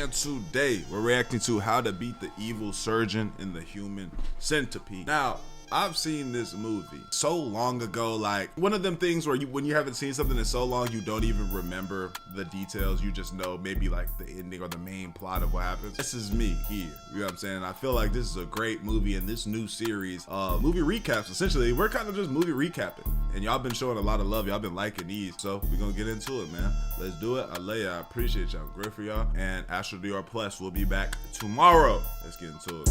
and today we're reacting to How to Beat the Evil Surgeon in the Human Centipede. Now, I've seen this movie so long ago, like one of them things where when you haven't seen something in so long, you don't even remember the details. You just know maybe like the ending or the main plot of what happens. This is me here, you know what I'm saying? I feel like this is a great movie in this new series, movie recaps. Essentially, we're kind of just movie recapping, and y'all been showing a lot of love. Y'all been liking these, so we're gonna get into it, man. Let's do it. I love y'all. I appreciate y'all. I'm great for y'all. And Astral Dior Plus will be back tomorrow. Let's get into it.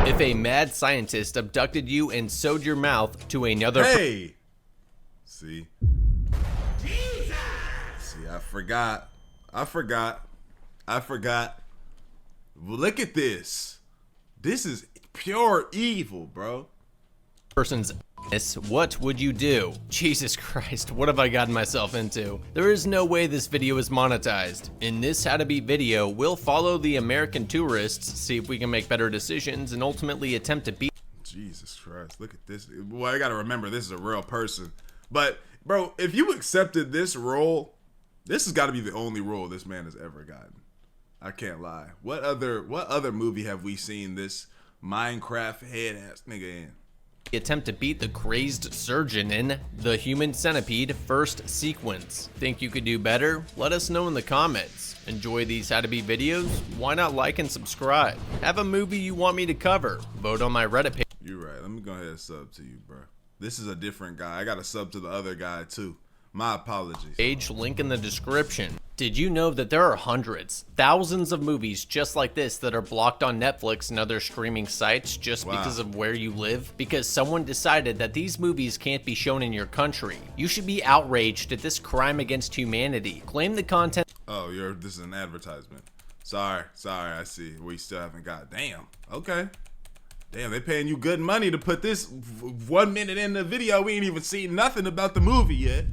If a mad scientist abducted you and sewed your mouth to another See, I forgot. Look at this. This is pure evil, bro. person's anus, what would you do? Jesus Christ, what have I gotten myself into? There is no way this video is monetized. In this How to Beat video, we'll follow the American tourists, see if we can make better decisions, and ultimately attempt to beat. Jesus Christ, look at this. Well, I gotta remember this is a real person. But, bro, if you accepted this role, this has got to be the only role this man has ever gotten. I can't lie. What other movie have we seen this Minecraft head ass nigga in? Attempt to beat the crazed surgeon in The Human Centipede first sequence. Think you could do better? Let us know in the comments. Enjoy these How to Beat videos? Why not like and subscribe? Have a movie you want me to cover? Vote on my Reddit page. You're right. Let me go ahead and sub to you, bro. This is a different guy. I got to sub to the other guy too. My apologies. Page link in the description. Did you know that there are hundreds, thousands of movies just like this that are blocked on Netflix and other streaming sites just because of where you live? Because someone decided that these movies can't be shown in your country. You should be outraged at this crime against humanity. Claim the content. Oh, this is an advertisement. Sorry, I see. We still haven't got. Damn. Okay. Damn, they paying you good money to put this 1 minute in the video. We ain't even seen nothing about the movie yet.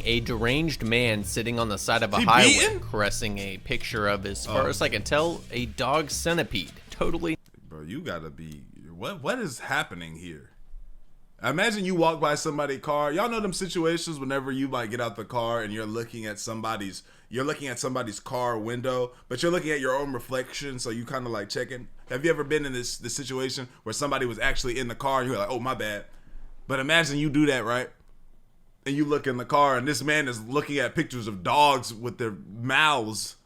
A deranged man sitting on the side of a highway, caressing a picture of, as far as I can tell, a dog centipede. Totally. Bro, you gotta be. What is happening here? Imagine you walk by somebody's car. Y'all know them situations whenever you like get out the car and you're looking at somebody's car window, but you're looking at your own reflection, so you kind of like checking. Have you ever been in this situation where somebody was actually in the car and you're like, oh, my bad? But imagine you do that, right? And you look in the car and this man is looking at pictures of dogs with their mouths.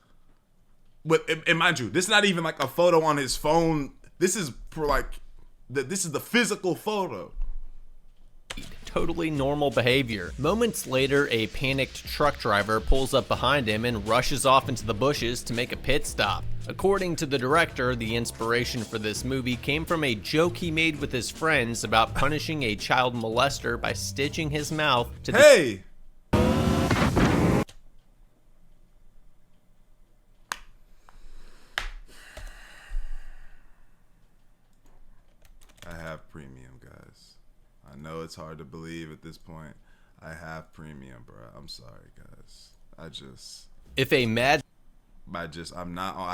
And mind you, this is not even like a photo on his phone. This is this is the physical photo. Totally normal behavior. Moments later, a panicked truck driver pulls up behind him and rushes off into the bushes to make a pit stop. According to the director, the inspiration for this movie came from a joke he made with his friends about punishing a child molester by stitching his mouth to the— Hey! I have premium, guys. I know it's hard to believe at this point. I have premium, bro. I'm sorry, guys. I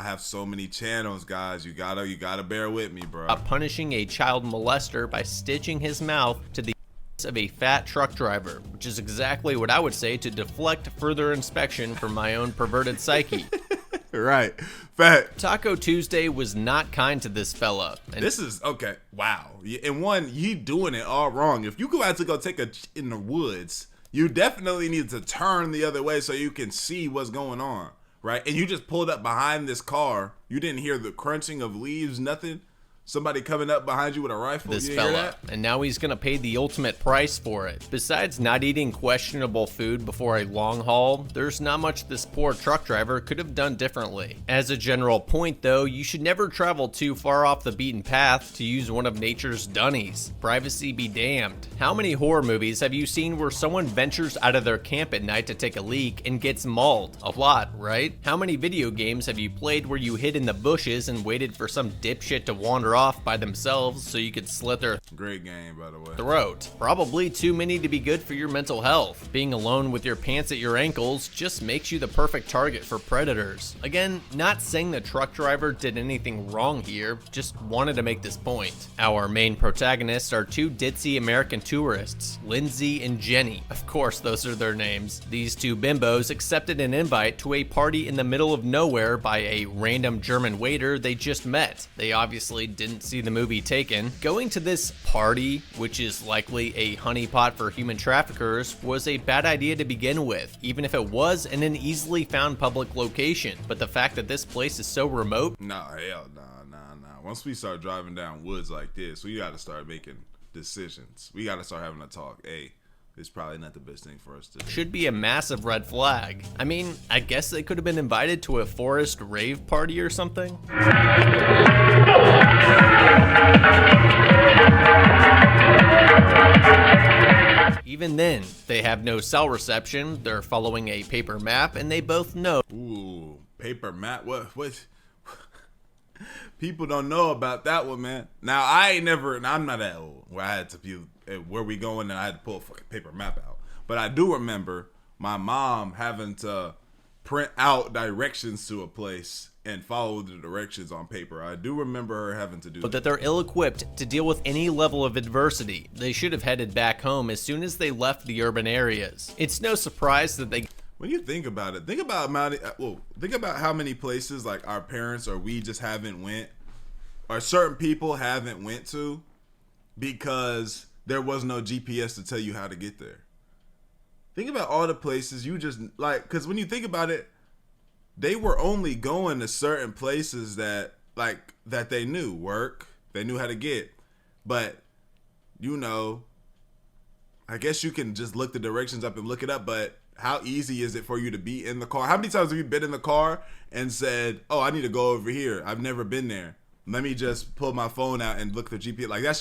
have so many channels, guys. You gotta bear with me, bro. Punishing a child molester by stitching his mouth to the of a fat truck driver, which is exactly what I would say to deflect further inspection from my own perverted psyche. Right. Fat. Taco Tuesday was not kind to this fella. And this is okay. Wow. And one, he doing it all wrong. If you go out to go take a in the woods, you definitely need to turn the other way so you can see what's going on, right? And you just pulled up behind this car. You didn't hear the crunching of leaves, nothing. Somebody coming up behind you with a rifle. This fella, and now he's gonna pay the ultimate price for it. Besides not eating questionable food before a long haul, there's not much this poor truck driver could have done differently. As a general point though, you should never travel too far off the beaten path to use one of nature's dunnies. Privacy be damned. How many horror movies have you seen where someone ventures out of their camp at night to take a leak and gets mauled? A lot, right? How many video games have you played where you hid in the bushes and waited for some dipshit to wander wander off by themselves so you could slit their Great game, by the way. throat. Probably too many to be good for your mental health. Being alone with your pants at your ankles just makes you the perfect target for predators. Again, not saying the truck driver did anything wrong here, just wanted to make this point. Our main protagonists are two ditzy American tourists, Lindsay and Jenny. Of course, those are their names. These two bimbos accepted an invite to a party in the middle of nowhere by a random German waiter they just met. They obviously didn't see the movie Taken. Going to this party, which is likely a honeypot for human traffickers, was a bad idea to begin with, even if it was in an easily found public location. But the fact that this place is so remote. Nah, hell nah. Once we start driving down woods like this, we gotta start making decisions. We gotta start having a talk. Hey, it's probably not the best thing for us to do. Should be a massive red flag. I mean, I guess they could have been invited to a forest rave party or something. Even then, they have no cell reception, they're following a paper map, and they both know. Ooh, paper map? What? People don't know about that one, man. Now, I'm not that old where I had to view where we going and I had to pull a fucking paper map out. But I do remember my mom having to print out directions to a place and follow the directions on paper. I do remember her having to do that. But they're ill-equipped to deal with any level of adversity. They should have headed back home as soon as they left the urban areas. It's no surprise that they... When you think about it, think about how many places like our parents or we just haven't went, or certain people haven't went to because there was no GPS to tell you how to get there. Think about all the places you just like, because when you think about it, they were only going to certain places that they knew work, they knew how to get, but I guess you can just look the directions up and look it up, but how easy is it for you to be in the car? How many times have you been in the car and said, oh, I need to go over here. I've never been there. Let me just pull my phone out and look at the GPS. Like that's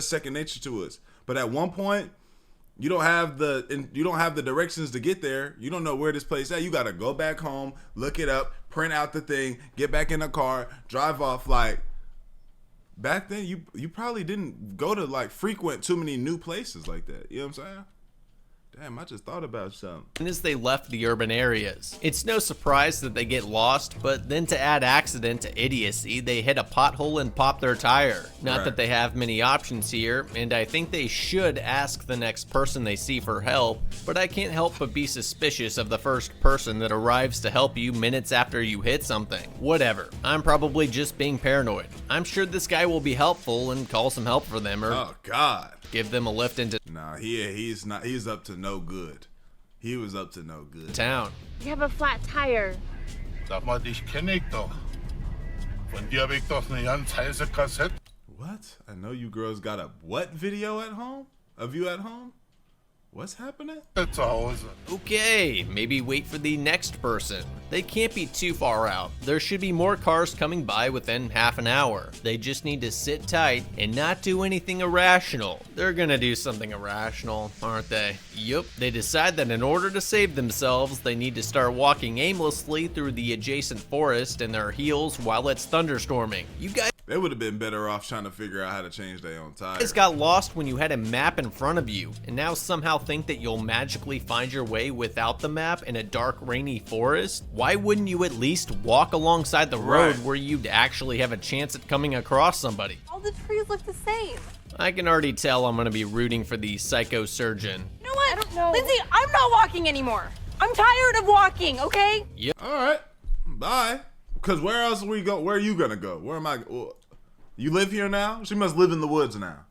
second nature to us. But at one point, you don't have the directions to get there. You don't know where this place is. You got to go back home, look it up, print out the thing, get back in the car, drive off. Like back then, you probably didn't go to frequent too many new places like that. You know what I'm saying? Damn, I just thought about something. As they left the urban areas, it's no surprise that they get lost, but then to add accident to idiocy, they hit a pothole and pop their tire. Not that they have many options here, and I think they should ask the next person they see for help, but I can't help but be suspicious of the first person that arrives to help you minutes after you hit something. Whatever, I'm probably just being paranoid. I'm sure this guy will be helpful and call some help for them, or oh god, give them a lift into he's not. He's up to no good. He was up to no good. Town. You have a flat tire. Sag mal, dich kenne ich doch. Von dir habe ich doch eine ganz heiße Kassette. What? I know you girls got a what video at home? Of you at home? What's happening? Zu Hause. Okay, maybe wait for the next person. They can't be too far out. There should be more cars coming by within half an hour. They just need to sit tight and not do anything irrational. They're gonna do something irrational, aren't they? Yup. They decide that in order to save themselves, they need to start walking aimlessly through the adjacent forest in their heels while it's thunderstorming. You guys... They would have been better off trying to figure out how to change their own tires. You guys got lost when you had a map in front of you, and now somehow think that you'll magically find your way without the map in a dark, rainy forest? Why wouldn't you at least walk alongside the road where you'd actually have a chance at coming across somebody? All the trees look the same. I can already tell I'm gonna be rooting for the psychosurgeon. You know what? I don't know. Lindsay, I'm not walking anymore. I'm tired of walking, okay? Yep. All right, bye. Because where else we go? Where are you gonna go? Where am I? You live here now? She must live in the woods now.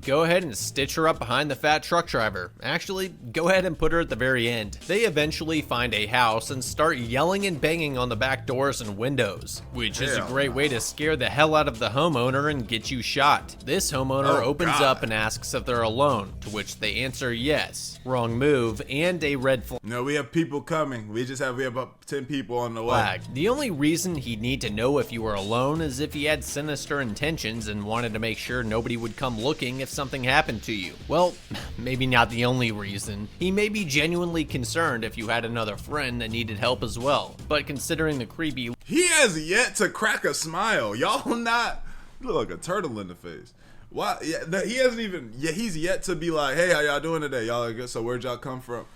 Go ahead and stitch her up behind the fat truck driver. Actually, go ahead and put her at the very end. They eventually find a house and start yelling and banging on the back doors and windows, which is a great way to scare the hell out of the homeowner and get you shot. This homeowner opens up and asks if they're alone, to which they answer yes. Wrong move and a red flag. No, we have people coming. We have about 10 people on the way. The only reason he'd need to know if you were alone is if he had sinister intentions and wanted to make sure nobody would come looking if something happened to you. Well, maybe not the only reason. He may be genuinely concerned if you had another friend that needed help as well. But considering the creepy... He has yet to crack a smile. Y'all not You look like a turtle in the face. Why? Yeah, he hasn't even. Yeah, he's yet to be like, hey, how y'all doing today? Y'all good? So where'd y'all come from?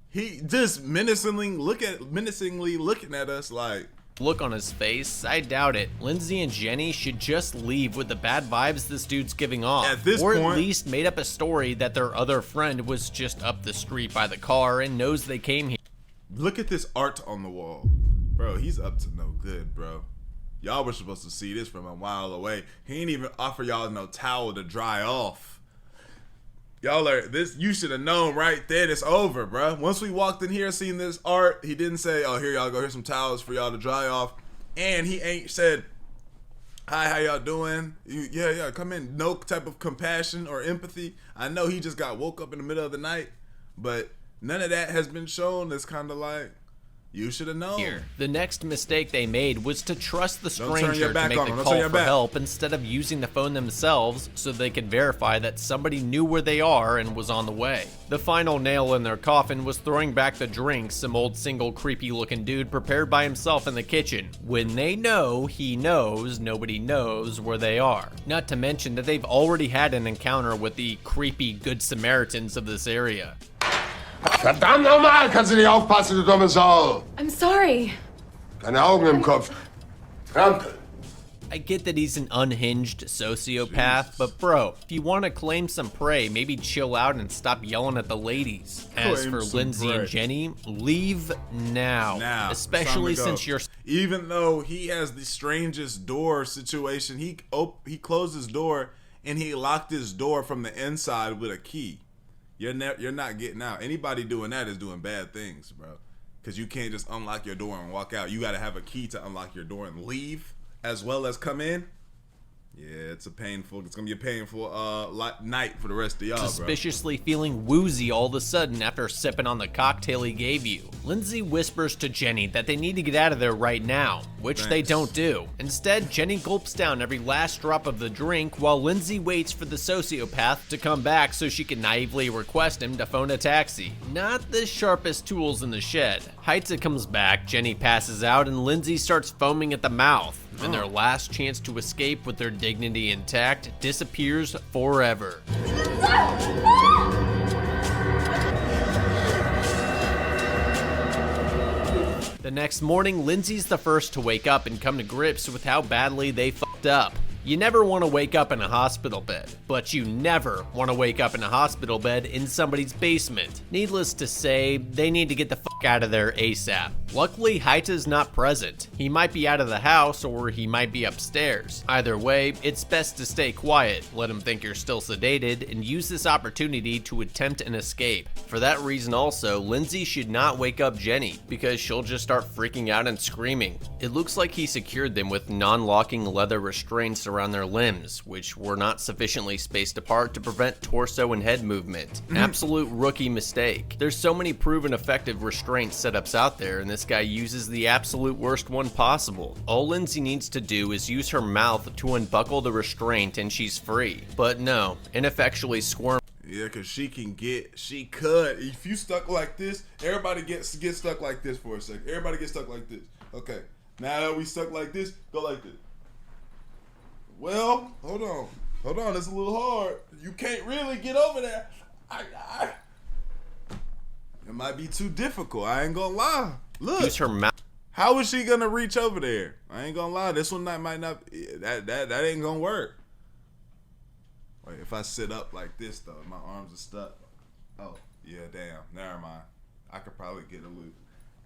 He just menacingly looking at us like. Look on his face, I doubt it. Lindsay and Jenny should just leave with the bad vibes this dude's giving off. At this or point, at least made up a story that their other friend was just up the street by the car and knows they came here. Look at this art on the wall. Bro, he's up to no good, bro. Y'all were supposed to see this from a mile away. He ain't even offer y'all no towel to dry off. Y'all are this. You should have known right then. It's over, bro. Once we walked in here, seen this art, he didn't say, "Oh, here y'all go. Here's some towels for y'all to dry off," and he ain't said, "Hi, how y'all doing? Yeah, come in." No type of compassion or empathy. I know he just got woke up in the middle of the night, but none of that has been shown. It's kind of like. You should have known. Here. The next mistake they made was to trust the Don't turn stranger your to back make on the him. Don't call turn your for back. help instead of using the phone themselves so they could verify that somebody knew where they are and was on the way. The final nail in their coffin was throwing back the drinks some old single creepy looking dude prepared by himself in the kitchen. When they know he knows, nobody knows where they are. Not to mention that they've already had an encounter with the creepy good Samaritans of this area. Verdammt nochmal! Kannst du nicht aufpassen, du dumme Sau! I'm sorry. Keine Augen im Kopf. Trampel! I get that he's an unhinged sociopath, Jesus. but bro, if you want to claim some prey, maybe chill out and stop yelling at the ladies. As Claim for some Lindsay prey. and Jenny, leave now. Now, Especially it's time to go. since you're... Even though he has the strangest door situation, he closed his door and he locked his door from the inside with a key. You're not getting out. Anybody doing that is doing bad things, bro. Because you can't just unlock your door and walk out. You got to have a key to unlock your door and leave, as well as come in. Yeah, it's gonna be a painful night for the rest of y'all, bro. Suspiciously feeling woozy all of a sudden after sipping on the cocktail he gave you. Lindsay whispers to Jenny that they need to get out of there right now, which they Thanks. don't do. Instead, Jenny gulps down every last drop of the drink while Lindsay waits for the sociopath to come back so she can naively request him to phone a taxi. Not the sharpest tools in the shed. Heitza comes back, Jenny passes out, and Lindsay starts foaming at the mouth. And their last chance to escape with their dignity intact disappears forever. The next morning, Lindsay's the first to wake up and come to grips with how badly they fucked up. You never want to wake up in a hospital bed, but you never want to wake up in a hospital bed in somebody's basement. Needless to say, they need to get the fuck out of there ASAP. Luckily, Heitza's not present. He might be out of the house or he might be upstairs. Either way, it's best to stay quiet, let him think you're still sedated, and use this opportunity to attempt an escape. For that reason also, Lindsay should not wake up Jenny, because she'll just start freaking out and screaming. It looks like he secured them with non-locking leather restraints around their limbs, which were not sufficiently spaced apart to prevent torso and head movement. An absolute rookie mistake. There's so many proven effective restraint setups out there, and this guy uses the absolute worst one possible. All Lindsay needs to do is use her mouth to unbuckle the restraint and she's free. But no, ineffectually squirm. Yeah, because she could. If you stuck like this, everybody get stuck like this for a second. Everybody get stuck like this. Okay. Now that we stuck like this, go like this. Well, hold on. It's a little hard. You can't really get over there. It might be too difficult. I ain't gonna lie. Look. Use her mouth. How is she gonna reach over there? I ain't gonna lie. This one might not. That ain't gonna work. Wait, if I sit up like this though, my arms are stuck. Oh yeah, damn. Never mind. I could probably get a loop.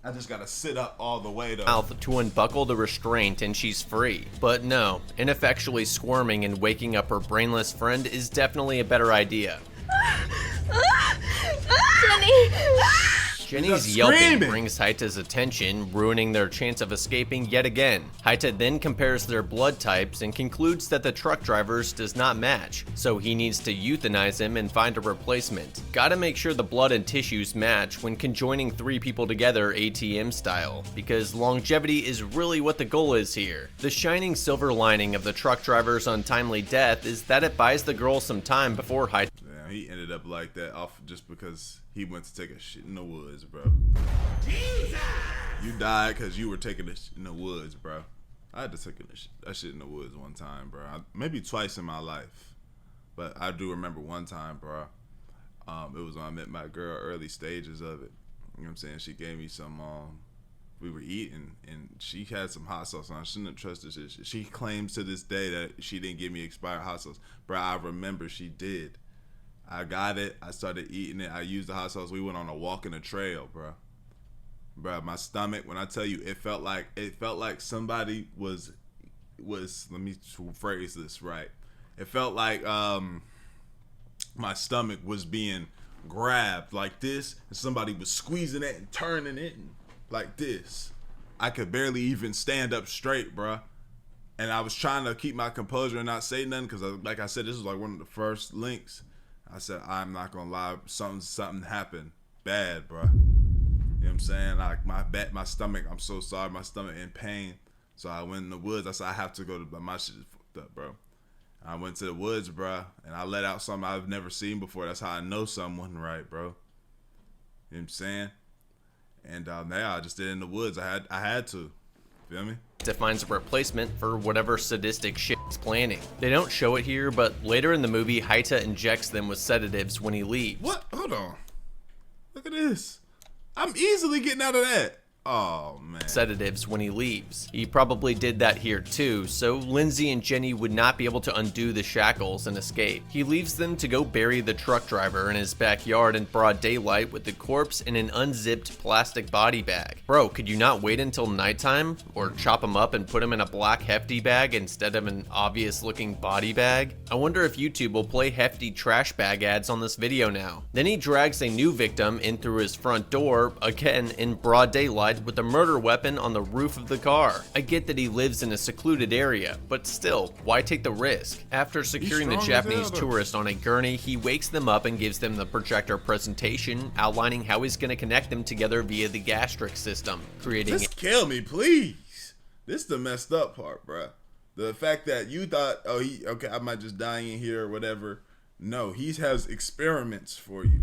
I just gotta sit up all the way though. Mouth to unbuckle the restraint and she's free. But no, ineffectually squirming and waking up her brainless friend is definitely a better idea. Jenny! Jenny's You're yelping screaming. brings Heita's attention, ruining their chance of escaping yet again. Heita then compares their blood types and concludes that the truck driver's does not match, so he needs to euthanize him and find a replacement. Gotta make sure the blood and tissues match when conjoining 3 people together ATM style, because longevity is really what the goal is here. The shining silver lining of the truck driver's untimely death is that it buys the girl some time before Heita. Damn, he ended up like that off just because he went to take a shit in the woods, bro. You died because you were taking a shit in the woods, bro. I had to take that shit in the woods one time, bro. Maybe twice in my life, but I do remember one time, bro. It was when I met my girl, early stages of it. You know what I'm saying? She gave me some. We were eating, and she had some hot sauce on. I shouldn't have trusted this shit. She claims to this day that she didn't give me expired hot sauce, bro. I remember she did. I got it. I started eating it. I used the hot sauce. We went on a walk in the trail, bro. Bro, my stomach, when I tell you, it felt like somebody was let me phrase this right. It felt like my stomach was being grabbed like this, and somebody was squeezing it and turning it like this. I could barely even stand up straight, bro. And I was trying to keep my composure and not say nothing, because like I said, this was like one of the first links. I said, I'm not gonna lie, something happened bad, bro. You know what I'm saying? Like my stomach, I'm so sorry, my stomach in pain. So I went in the woods. I said, I have to go to my shit is fucked up, bro. I went to the woods, bro, and I let out something I've never seen before. That's how I know something wasn't right, bro. You know what I'm saying? And now I just did it in the woods. I had to. Feel me? Finds a replacement for whatever sadistic shit he's planning. They don't show it here, but later in the movie, Haita injects them with sedatives when he leaves. What? Hold on. Look at this. I'm easily getting out of that. Oh, man. Sedatives when he leaves. He probably did that here too, so Lindsay and Jenny would not be able to undo the shackles and escape. He leaves them to go bury the truck driver in his backyard in broad daylight with the corpse in an unzipped plastic body bag. Bro, could you not wait until nighttime? Or chop him up and put him in a black hefty bag instead of an obvious looking body bag? I wonder if YouTube will play hefty trash bag ads on this video now. Then he drags a new victim in through his front door, again in broad daylight, with a murder weapon on the roof of the car. I get that he lives in a secluded area, but still, why take the risk? After securing the Japanese tourist on a gurney, he wakes them up and gives them the projector presentation, outlining how he's going to connect them together via the gastric system, creating Just kill me, please. This is the messed up part, bruh. The fact that you thought, oh, okay, I might just die in here or whatever. No, he has experiments for you.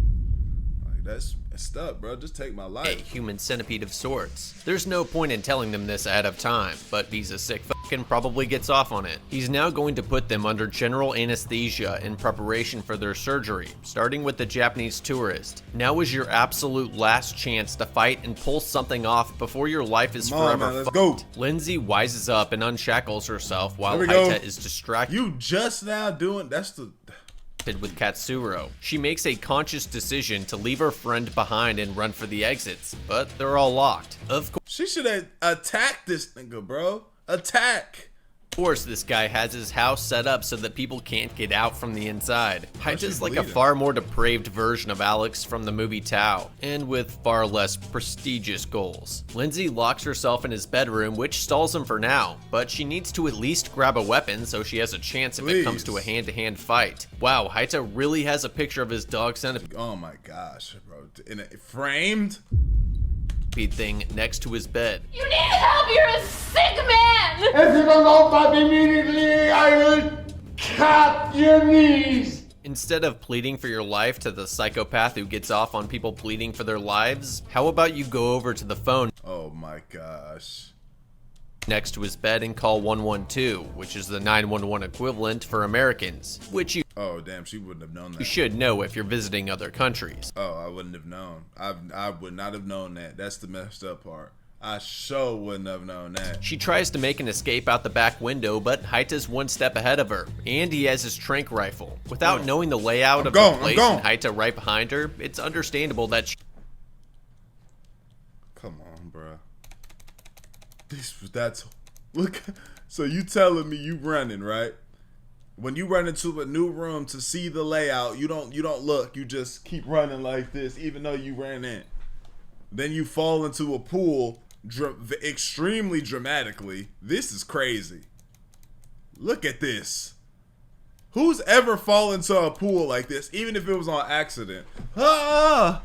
That's messed up, bro. Just take my life. A human centipede of sorts. There's no point in telling them this ahead of time, but he's a sick fucking probably gets off on it. He's now going to put them under general anesthesia in preparation for their surgery, starting with the Japanese tourist. Now is your absolute last chance to fight and pull something off before your life is forever let's go. Lindsay wises up and unshackles herself while Haita is distracted. You just now doing, that's the... with Katsuro. She makes a conscious decision to leave her friend behind and run for the exits, but they're all locked. Of course, she should have attacked this nigga, bro. Attack. Of course, this guy has his house set up so that people can't get out from the inside. Haita's like a far more depraved version of Alex from the movie Tao, and with far less prestigious goals. Lindsay locks herself in his bedroom, which stalls him for now, but she needs to at least grab a weapon so she has a chance if it comes to a hand-to-hand fight. Wow, Haita really has a picture of his dog centipede. Oh my gosh, bro. Framed? Thing next to his bed. You need help! You're a sick man! If you don't open immediately, I will cut your knees. Instead of pleading for your life to the psychopath who gets off on people pleading for their lives, how about you go over to the phone Oh my gosh. next to his bed and call 112, which is the 911 equivalent for Americans, which you Oh damn, she wouldn't have known that. should know if you're visiting other countries. Oh, I wouldn't have known. I would not have known that. That's the messed up part. I sure wouldn't have known that. She tries to make an escape out the back window, but Haita's one step ahead of her, and he has his tranq rifle. Without knowing the layout of the place and Haita right behind her, it's understandable that she... Come on, bro. That's look. So you telling me you running, right? When you run into a new room to see the layout, you don't look. You just keep running like this, even though you ran in. Then you fall into a pool extremely dramatically. This is crazy. Look at this. Who's ever fallen into a pool like this, even if it was on accident? Ah!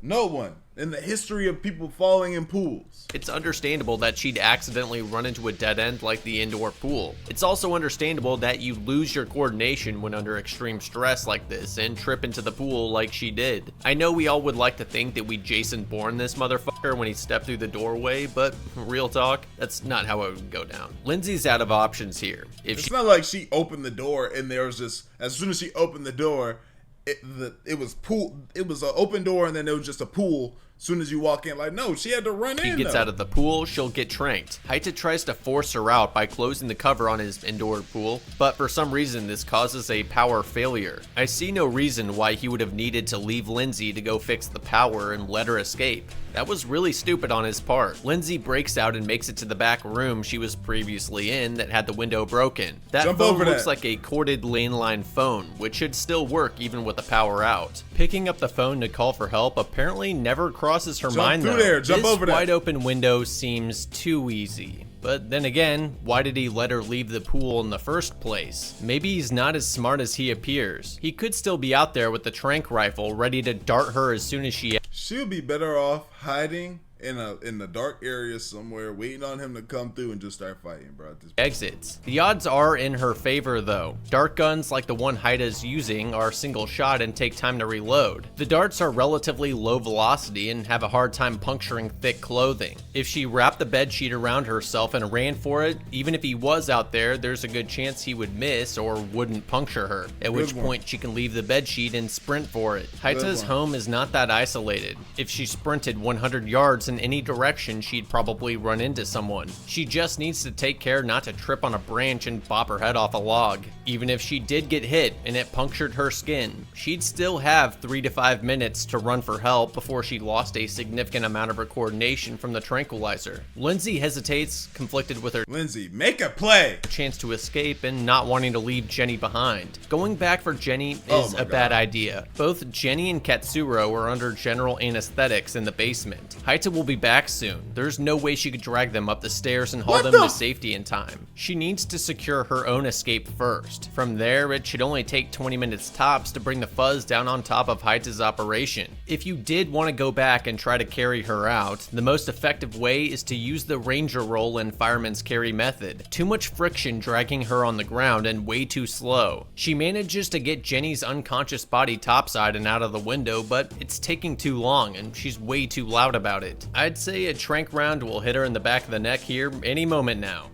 No one. in the history of people falling in pools. It's understandable that she'd accidentally run into a dead end like the indoor pool. It's also understandable that you lose your coordination when under extreme stress like this and trip into the pool like she did. I know we all would like to think that we Jason Bourne this motherfucker when he stepped through the doorway, but real talk, that's not how it would go down. Lindsay's out of options here. It's not like she opened the door and there was just, as soon as she opened the door, it was pool. It was an open door and then there was just a pool. As soon as you walk in, like, no, she had to run in. She gets out of the pool, she'll get tranked. Haita tries to force her out by closing the cover on his indoor pool, but for some reason this causes a power failure. I see no reason why he would have needed to leave Lindsay to go fix the power and let her escape. That was really stupid on his part. Lindsay breaks out and makes it to the back room she was previously in that had the window broken. That phone looks like a corded landline phone, which should still work even with the power out. Picking up the phone to call for help apparently never crosses her mind though. This wide open window seems too easy. But then again, why did he let her leave the pool in the first place? Maybe he's not as smart as he appears. He could still be out there with the tranq rifle ready to dart her as soon as she'll be better off hiding in the dark area somewhere, waiting on him to come through and just start fighting, bro. Exits. The odds are in her favor though. Dart guns like the one Haita's using are single shot and take time to reload. The darts are relatively low velocity and have a hard time puncturing thick clothing. If she wrapped the bedsheet around herself and ran for it, even if he was out there, there's a good chance he would miss or wouldn't puncture her, at which point she can leave the bedsheet and sprint for it. Haita's home is not that isolated. If she sprinted 100 yards in any direction, she'd probably run into someone. She just needs to take care not to trip on a branch and bop her head off a log. Even if she did get hit and it punctured her skin, she'd still have 3 to 5 minutes to run for help before she lost a significant amount of her coordination from the tranquilizer. Lindsay hesitates, conflicted with her Lindsay, make a play! Chance to escape and not wanting to leave Jenny behind. Going back for Jenny is a bad idea. Both Jenny and Katsuro are under general anesthetics in the basement. Haita will be back soon. There's no way she could drag them up the stairs and haul them to safety in time. She needs to secure her own escape first. From there, it should only take 20 minutes tops to bring the fuzz down on top of Haita's operation. If you did want to go back and try to carry her out, the most effective way is to use the ranger roll and fireman's carry method. Too much friction dragging her on the ground and way too slow. She manages to get Jenny's unconscious body topside and out of the window, but it's taking too long and she's way too loud about it. I'd say a tranq round will hit her in the back of the neck here any moment now.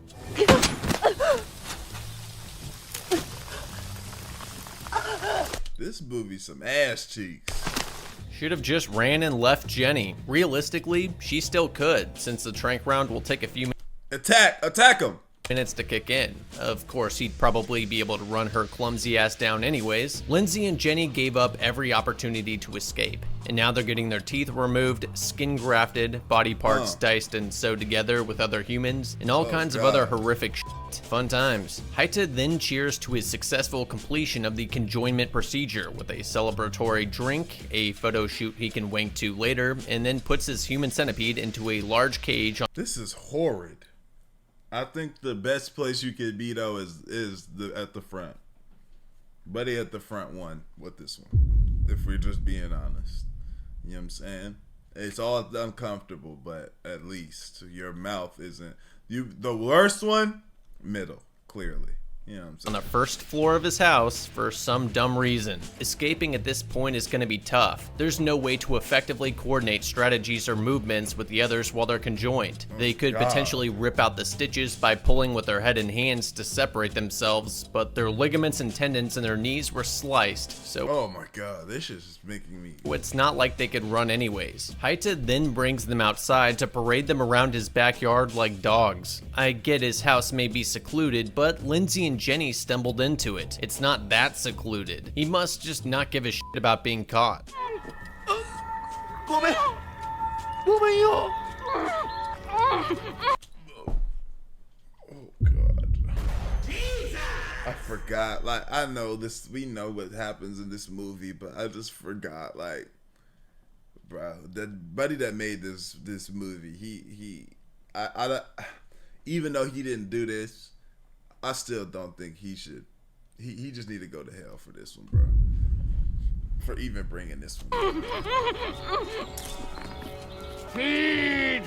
This movie's some ass cheeks. Should have just ran and left Jenny. Realistically, she still could, since the tranq round will take a few attack him! minutes to kick in. Of course, he'd probably be able to run her clumsy ass down anyways. Lindsay and Jenny gave up every opportunity to escape, and now they're getting their teeth removed, skin grafted, body parts diced and sewed together with other humans, and all kinds of other horrific shit. Fun times. Haita then cheers to his successful completion of the conjoinment procedure with a celebratory drink, a photo shoot he can wank to later, and then puts his human centipede into a large cage. This is horrid. I think the best place you could be though is at the front. Buddy at the front one with this one. If we're just being honest. You know what I'm saying? It's all uncomfortable, but at least your mouth isn't the worst one, middle, clearly. You know what I'm saying? On the first floor of his house for some dumb reason. Escaping at this point is going to be tough. There's no way to effectively coordinate strategies or movements with the others while they're conjoined. They could potentially rip out the stitches by pulling with their head and hands to separate themselves, but their ligaments and tendons in their knees were sliced, so oh my god, this is just making me... It's not like they could run anyways. Haita then brings them outside to parade them around his backyard like dogs. I get his house may be secluded, but Lindsay and Jenny stumbled into it. It's not that secluded. He must just not give a shit about being caught. Oh god. I forgot. Like, I know this, we know what happens in this movie, but I just forgot. Like, bro, that buddy that made this movie, I even though he didn't do this, I still don't think he should. He just need to go to hell for this one, bro. For even bringing this one. Peter!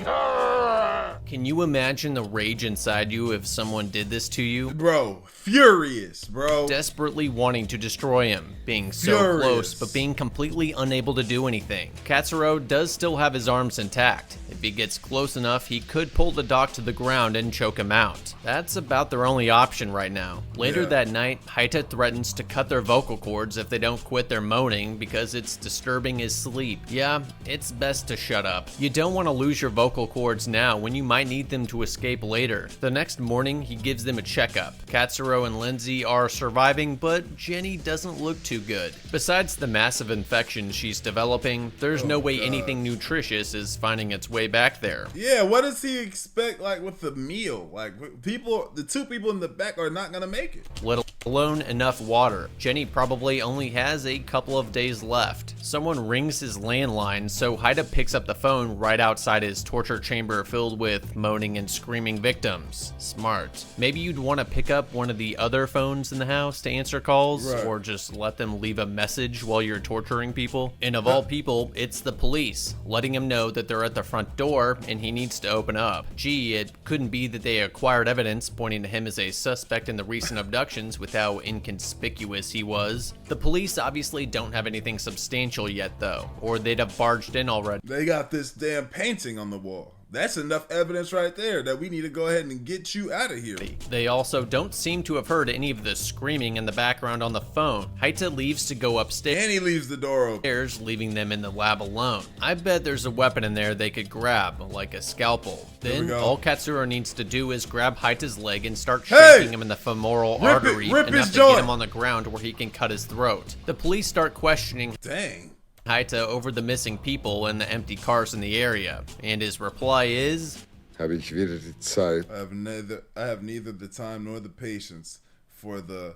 Can you imagine the rage inside you if someone did this to you? Bro, furious, bro. Desperately wanting to destroy him, being so Furious. close but being completely unable to do anything. Katsuro does still have his arms intact. If he gets close enough, he could pull the doc to the ground and choke him out. That's about their only option right now. Later Yeah. that night, Haita threatens to cut their vocal cords if they don't quit their moaning because it's disturbing his sleep. Yeah, it's best to shut up. You don't want to lose your vocal cords now when you might need them to escape later. The next morning, he gives them a checkup. Katsuro and Lindsay are surviving, but Jenny doesn't look too good. Besides the massive infection she's developing, there's no way anything nutritious is finding its way back there. Yeah, what does he expect, like, with the meal? Like, the two people in the back are not gonna make it. Let alone enough water. Jenny probably only has a couple of days left. Someone rings his landline, so Haida picks up the phone right outside his torture chamber filled with moaning and screaming victims. Smart. Maybe you'd want to pick up one of the other phones in the house to answer calls, Right. or just let them leave a message while you're torturing people. And of all people, it's the police, letting him know that they're at the front door and he needs to open up. Gee, it couldn't be that they acquired evidence pointing to him as a suspect in the recent abductions with how inconspicuous he was. The police obviously don't have anything substantial yet though, or they'd have barged in already. They got this damn painting on the wall. That's enough evidence right there that we need to go ahead and get you out of here. They also don't seem to have heard any of the screaming in the background on the phone. Haita leaves to go upstairs, And he leaves the door open. leaving them in the lab alone. I bet there's a weapon in there they could grab, like a scalpel. Here we Then go. all Katsuro needs to do is grab Haita's leg and start Hey! shaking him in the femoral Rip it- artery rip enough his to get joint. him on the ground where he can cut his throat. The police start questioning Dang. Haita over the missing people and the empty cars in the area, and his reply is, Habe ich weder die Zeit I have neither the time nor the patience for the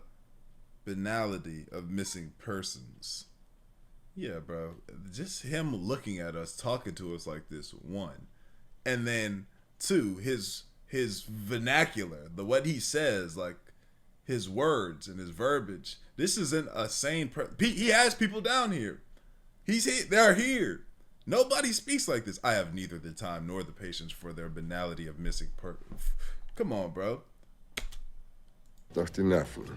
banality of missing persons. Yeah, bro. Just him looking at us, talking to us like this, one. And then two, his vernacular, what he says, like his words and his verbiage. This isn't a sane he has people down here. They're here. Nobody speaks like this. I have neither the time nor the patience for their banality of missing persons. Come on, bro. doch die Nerven.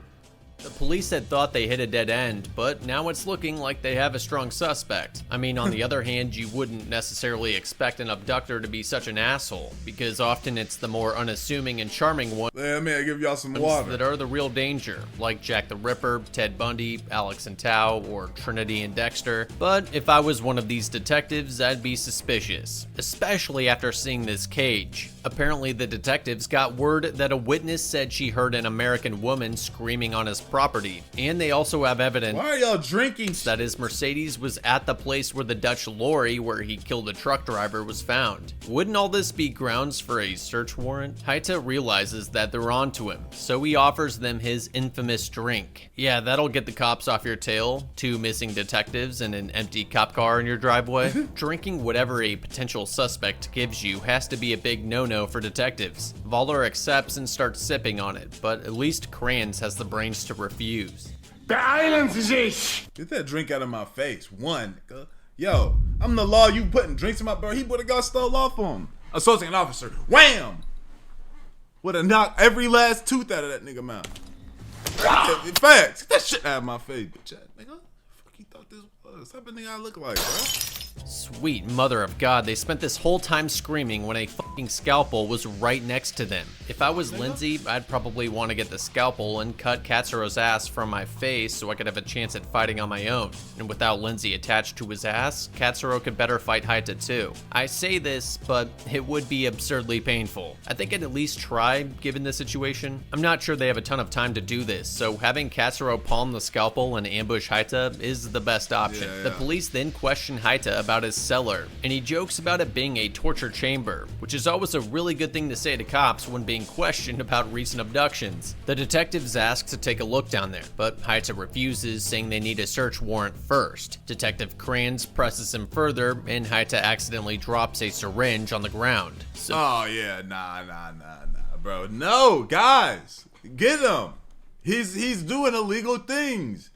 the police had thought they hit a dead end, but now it's looking like they have a strong suspect. I mean, on the other hand, you wouldn't necessarily expect an abductor to be such an asshole, because often it's the more unassuming and charming ones Yeah, man, give y'all some water. that are the real danger, like Jack the Ripper, Ted Bundy, Alex and Tao, or Trinity and Dexter. But if I was one of these detectives, I'd be suspicious, especially after seeing this cage. Apparently, the detectives got word that a witness said she heard an American woman screaming on his property, and they also have evidence Why are y'all drinking? that his Mercedes was at the place where the Dutch lorry where he killed the truck driver was found. Wouldn't all this be grounds for a search warrant? Haita realizes that they're onto him, so he offers them his infamous drink. Yeah, that'll get the cops off your tail. 2 missing detectives and an empty cop car in your driveway. Drinking whatever a potential suspect gives you has to be a big no-no for detectives. Voller accepts and starts sipping on it, but at least Kranz has the brains to refuse. Beeilen Sie sich! Get that drink out of my face. One. Yo, I'm the law. You putting drinks in my bar. He would have got stole off on him. Assaulting an officer. Wham! Would have knocked every last tooth out of that nigga mouth. Facts. Get that shit out of my face, bitch. Nigga, what the fuck you thought this was? What type of nigga I look like, bro? Sweet mother of God, they spent this whole time screaming when a fucking scalpel was right next to them. If I was Lindsay, I'd probably want to get the scalpel and cut Katsuro's ass from my face so I could have a chance at fighting on my own. And without Lindsay attached to his ass, Katsuro could better fight Haita too. I say this, but it would be absurdly painful. I think I'd at least try, given the situation. I'm not sure they have a ton of time to do this, so having Katsuro palm the scalpel and ambush Haita is the best option. Yeah. The police then question Haita about his cellar, and he jokes about it being a torture chamber, which is always a really good thing to say to cops when being questioned about recent abductions. The detectives ask to take a look down there, but Haita refuses, saying they need a search warrant first. Detective Kranz presses him further, and Haita accidentally drops a syringe on the ground. So Oh, yeah. Nah, bro. No, guys. Get him. He's doing illegal things.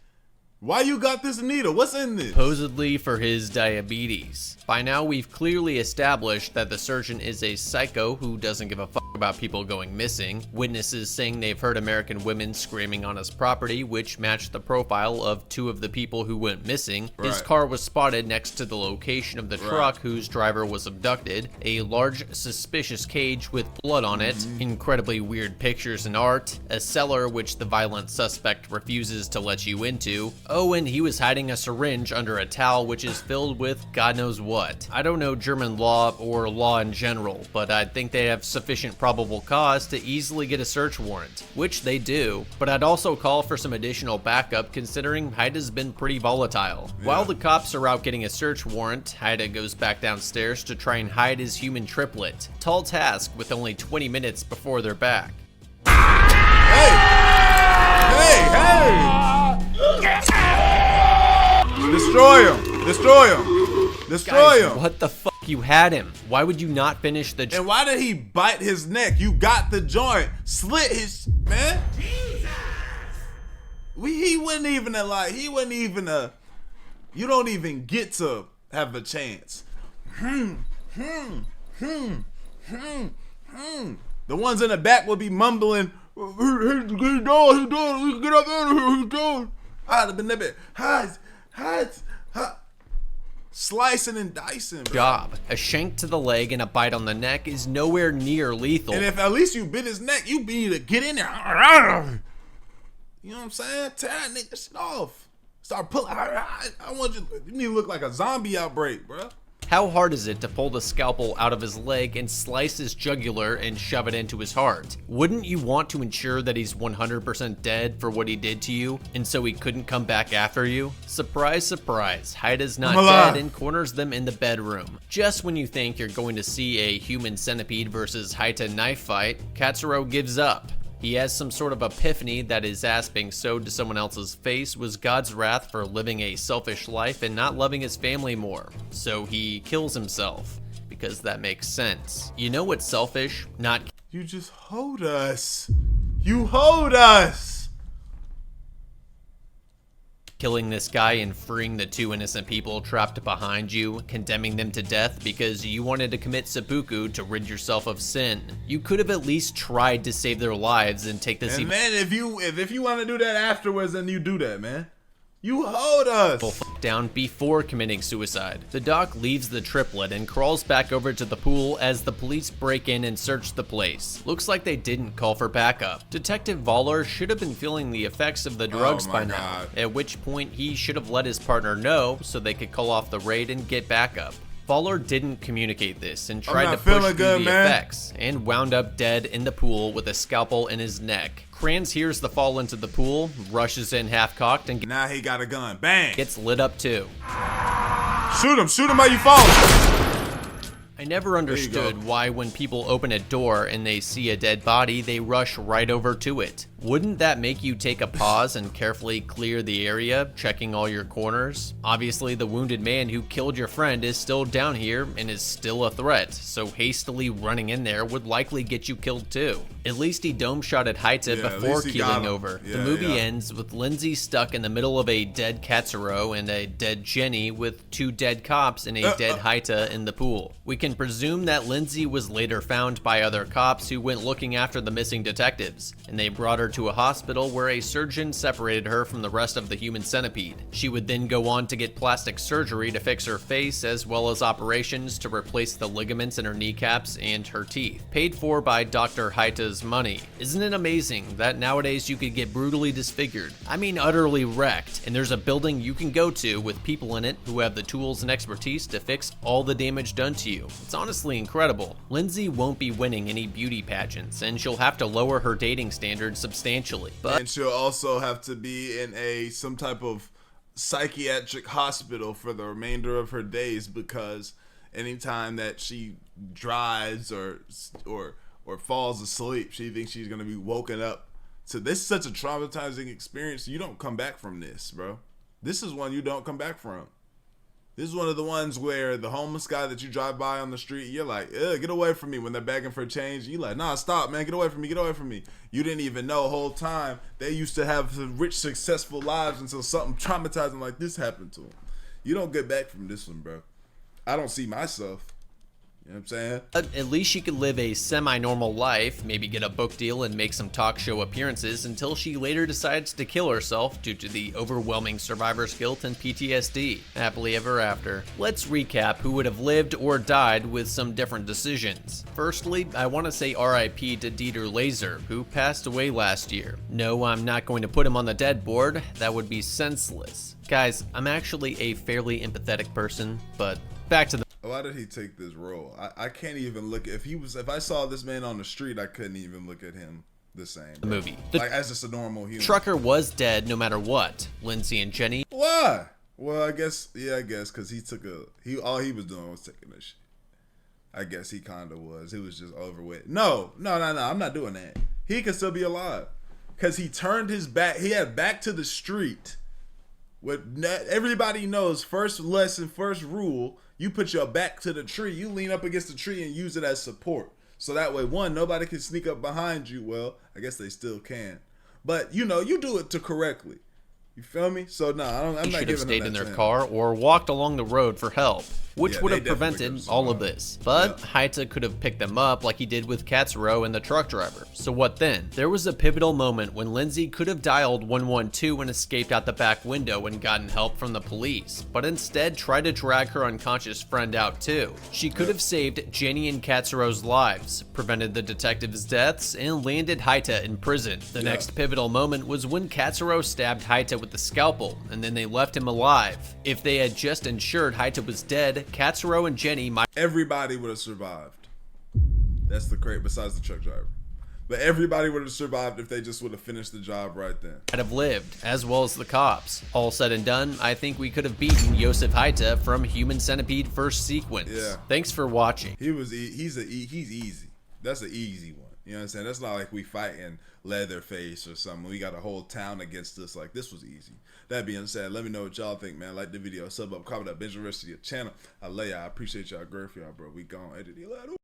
Why you got this needle? What's in this? Supposedly for his diabetes. By now, we've clearly established that the surgeon is a psycho who doesn't give a fuck about people going missing. Witnesses saying they've heard American women screaming on his property, which matched the profile of two of the people who went missing. His car was spotted next to the location of the truck whose driver was abducted. A large, suspicious cage with blood on it, incredibly weird pictures and art, a cellar which the violent suspect refuses to let you into. Oh, and he was hiding a syringe under a towel which is filled with God knows what. I don't know German law or law in general, but I think they have sufficient probable cause to easily get a search warrant, which they do, but I'd also call for some additional backup considering Haida's been pretty volatile. While the cops are out getting a search warrant, Haida goes back downstairs to try and hide his human triplet. Tall task with only 20 minutes before they're back. Hey! Destroy him! Destroy him! Destroy him! What the fuck? You had him. Why would you not finish the And why did he bite his neck? You got the joint. Slit his... Man. He wasn't even a... You don't even get to have a chance. The ones in the back will be mumbling... He's done. We can get up out of here. He's done. I'd have been there. Slicing and dicing, bro. job. A shank to the leg and a bite on the neck is nowhere near lethal. And if at least you bit his neck, you be to get in there. You know what I'm saying? Tear that nigga shit off. Start pulling. I want you need to look like a zombie outbreak, bro. How hard is it to pull the scalpel out of his leg and slice his jugular and shove it into his heart? Wouldn't you want to ensure that he's 100% dead for what he did to you, and so he couldn't come back after you? Surprise, surprise, Haida's not dead and corners them in the bedroom. Just when you think you're going to see a human centipede versus Haida knife fight, Katsuro gives up. He has some sort of epiphany that his ass being sewed to someone else's face was God's wrath for living a selfish life and not loving his family more. So he kills himself, because that makes sense. You know what's selfish? Not... You just hold us. You hold us. killing this guy and freeing the two innocent people trapped behind you, condemning them to death because you wanted to commit seppuku to rid yourself of sin. You could have at least tried to save their lives and take this. And man, if you want to do that afterwards, then you do that, man. You hold us down before committing suicide. The doc leaves the triplet and crawls back over to the pool as the police break in and search the place. Looks like they didn't call for backup. Detective Voller should have been feeling the effects of the drugs by now, at which point he should have let his partner know so they could call off the raid and get backup. Voller didn't communicate this and tried to push through the effects and wound up dead in the pool with a scalpel in his neck. Kranz hears the fall into the pool, rushes in half-cocked, and now he got a gun. Bang! Gets lit up too. Shoot him while you fall. I never understood why when people open a door and they see a dead body, they rush right over to it. Wouldn't that make you take a pause and carefully clear the area, checking all your corners? Obviously, the wounded man who killed your friend is still down here and is still a threat, so hastily running in there would likely get you killed too. At least he dome shot at Haita before keeling over. The movie ends with Lindsay stuck in the middle of a dead Katsuro and a dead Jenny with two dead cops and a dead Haita in the pool. We can presume that Lindsay was later found by other cops who went looking after the missing detectives, and they brought her to a hospital where a surgeon separated her from the rest of the human centipede. She would then go on to get plastic surgery to fix her face, as well as operations to replace the ligaments in her kneecaps and her teeth, paid for by Dr. Haita's money. Isn't it amazing that nowadays you could get brutally disfigured? I mean utterly wrecked, and there's a building you can go to with people in it who have the tools and expertise to fix all the damage done to you. It's honestly incredible. Lindsay won't be winning any beauty pageants, and she'll have to lower her dating standards substantially. And she'll also have to be in some type of psychiatric hospital for the remainder of her days, because anytime that she drives or falls asleep, she thinks she's gonna be woken up. So this is such a traumatizing experience. You don't come back from this, bro. This is one you don't come back from. This is one of the ones where the homeless guy that you drive by on the street, you're like, ugh, get away from me when they're begging for change. You like, nah, stop, man, get away from me, get away from me. You didn't even know the whole time they used to have rich, successful lives until something traumatizing like this happened to them. You don't get back from this one, bro. I don't see myself. You know what I'm saying? At least she could live a semi-normal life, maybe get a book deal and make some talk show appearances until she later decides to kill herself due to the overwhelming survivor's guilt and PTSD. Happily ever after. Let's recap who would have lived or died with some different decisions. Firstly, I want to say RIP to Dieter Laser, who passed away last year. No, I'm not going to put him on the dead board. That would be senseless. Guys, I'm actually a fairly empathetic person, but back to the Why did he take this role? I can't even look if I saw this man on the street, I couldn't even look at him the same. movie. Like as just a normal human. Trucker was dead no matter what. Lindsay and Jenny. Why? Well, I guess because all he was doing was taking this shit. I guess he kind of was. He was just over with. No. I'm not doing that. He could still be alive because he turned his back. He had back to the street. What everybody knows, first lesson, first rule, you put your back to the tree. You lean up against the tree and use it as support. So that way, one, nobody can sneak up behind you. Well, I guess they still can. But, you do it correctly. You feel me? So, no, I'm not giving them that should have stayed in their chance. car or walked along the road for help, which Yeah, would they have definitely prevented could've all of survived. this. But Yeah. Haita could have picked them up like he did with Katsuro and the truck driver. So what then? There was a pivotal moment when Lindsay could have dialed 112 and escaped out the back window and gotten help from the police, but instead tried to drag her unconscious friend out too. She could have saved Jenny and Katsuro's lives, prevented the detectives' deaths, and landed Haita in prison. The next pivotal moment was when Katsuro stabbed Haita with the scalpel, and then they left him alive. If they had just ensured Haita was dead, Katsuro and Jenny might Everybody would have survived. That's the crate besides the truck driver. But everybody would have survived if they just would have finished the job right then. have lived, as well as the cops. All said and done, I think we could have beaten Yosef Haita from Human Centipede first sequence. Yeah. Thanks for watching. He's easy. That's an easy one. You know what I'm saying? That's not like we fighting Leatherface or something. We got a whole town against us. Like, this was easy. That being said, let me know what y'all think, man. Like the video, sub up, comment up, binge the rest of your channel. I love y'all. I appreciate y'all. Great for y'all, bro. We gone. Edit it.